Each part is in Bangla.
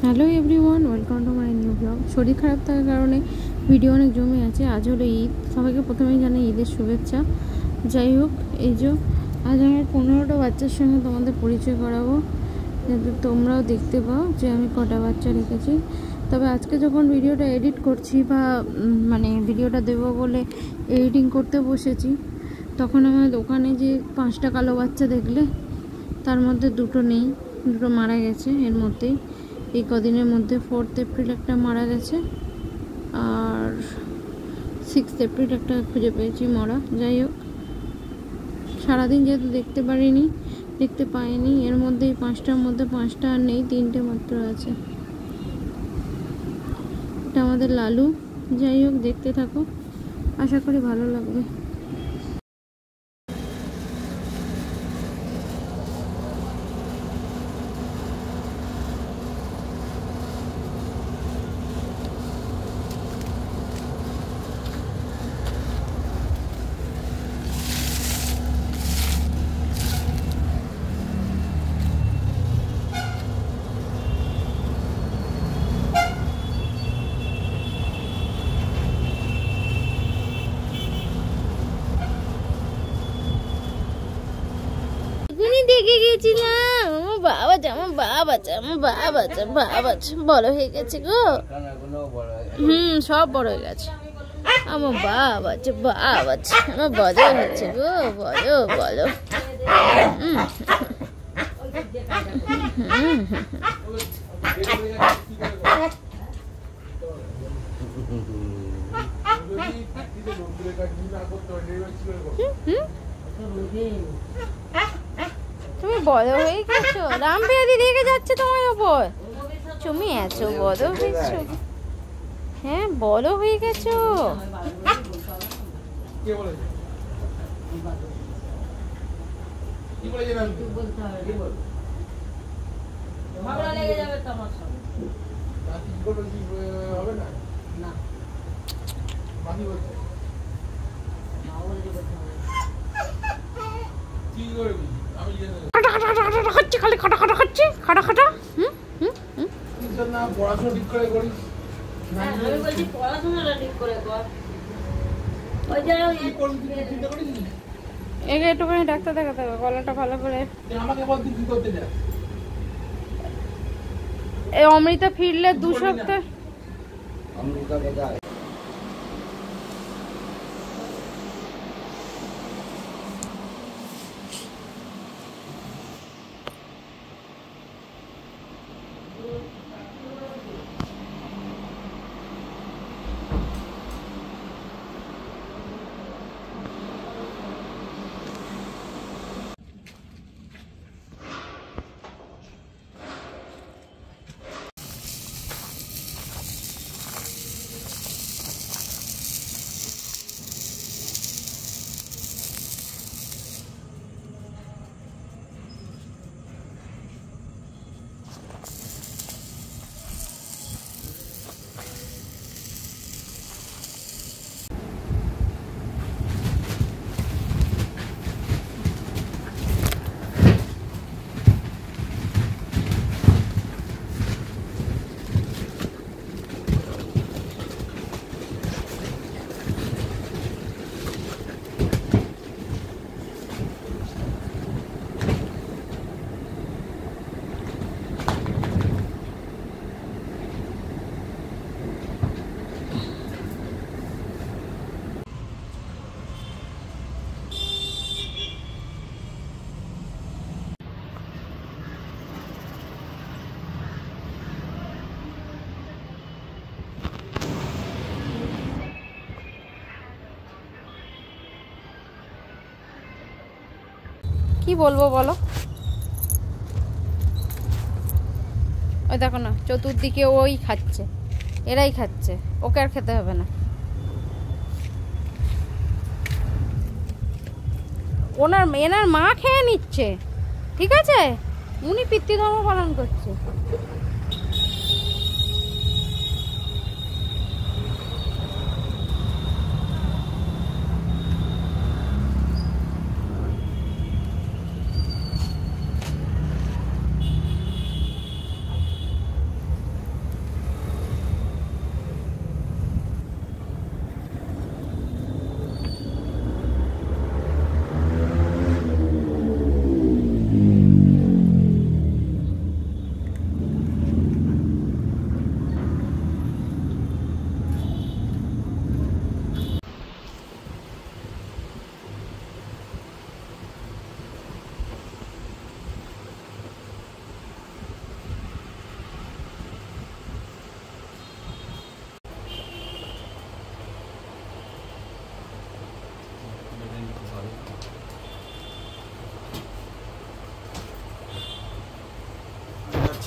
Hello everyone, welcome to my new blog. শরীর খারাপ থাকার কারণে ভিডিও অনেক জমে আছে। আজ হলো ঈদ, সবাইকে প্রথমেই জানাই ঈদের শুভেচ্ছা। যাই হোক, এই যে আজ আমার 15টা বাচ্চার সঙ্গে তোমাদের পরিচয় করাবো, যাতে তোমরাও দেখতে পাও যে আমি কটা বাচ্চা রেখেছি। তবে আজকে যখন ভিডিওটা এডিট করছি বা ভিডিওটা দেবো বলে এডিটিং করতে বসেছি, তখন আমার দোকানে যে 5টা কালো বাচ্চা দেখলে, তার মধ্যে দুটো নেই, দুটো মারা গেছে। এর মধ্যেই এই কদিনের মধ্যে 4 এপ্রিল একটা মারা গেছে, আর 6 এপ্রিল একটা খুঁজে পেয়েছি মরা। যাই হোক, সারাদিন যেহেতু দেখতে পাইনি, এর মধ্যেই 5টার মধ্যে 5টা আর নেই, 3টে মাত্র আছে। এটা আমাদের লালু। যাই হোক, দেখতে থাকো, আশা করি ভালো লাগবে। দেখে গেছিলাম আমার বাবা বড় হয়ে গেছে গো। সব বড় হয়ে গেছে। আমার বাবা আমার বড় হয়েছে গো, বলো। তুমি বড় হয়ে গেছো, রামপিয়াদি রেগে যাচ্ছে তোমার ওপর। তুমি এত বড় হয়েছো, হ্যাঁ বড় হয়ে গেছো। একটুখানি ডাক্তার দেখাতে হবে, গলাটা ভালো করে। অমৃতা ফিরলে 2 সপ্তাহ। কি বলবো বলো? ওই দেখো না, চতুর্দিকে ওই খাচ্ছে, এরাই খাচ্ছে, ওকে আর খেতে হবে না। এনার মা খেয়ে নিচ্ছে, ঠিক আছে? উনি পিতৃধর্ম পালন করছে।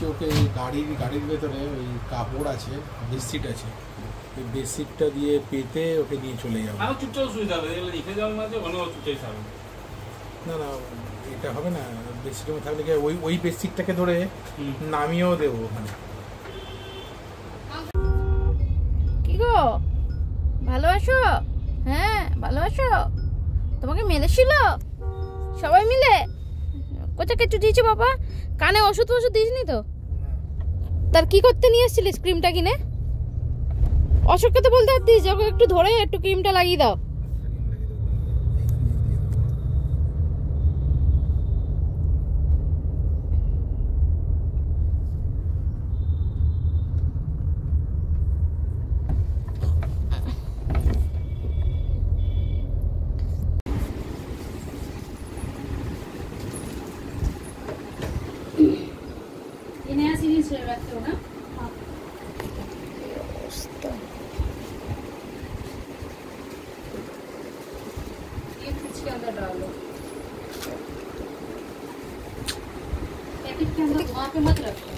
বলছি ওকে গাড়ির ভেতরে ওই কাপড় আছে, বেডশিট আছে, ওই বেডশিটটা দিয়ে পেতে ওকে নিয়ে চলে যাবো। চুপচাপ শুয়ে যাবে, এগুলো লিখে যাওয়ার মাঝে ওখানে চুপচাপ থাকবে। না না এটা হবে না, বেডশিটের থাকলে কি ওই বেডশিটটাকে ধরে নামিয়েও দেবো ওখানে। কি গো ভালো আছো? হ্যাঁ ভালো আছো? তোমাকে মেরেছিল সবাই মিলে? কোথা কিছু দিয়েছে বাবা? কানে ওষুধ দিসনি তো? তার কি করতে নিয়ে এসেছিলিস ক্রিমটা কিনে? অশোককে তো বলতে পারতিস ওকে একটু ধরে একটু ক্রিমটা লাগিয়ে দাও। नया सीरीज रखते हो ना? हाँ। ये फ्रिज के अंदर डालो, पैकेट के अंदर वहाँ पे मत रखो।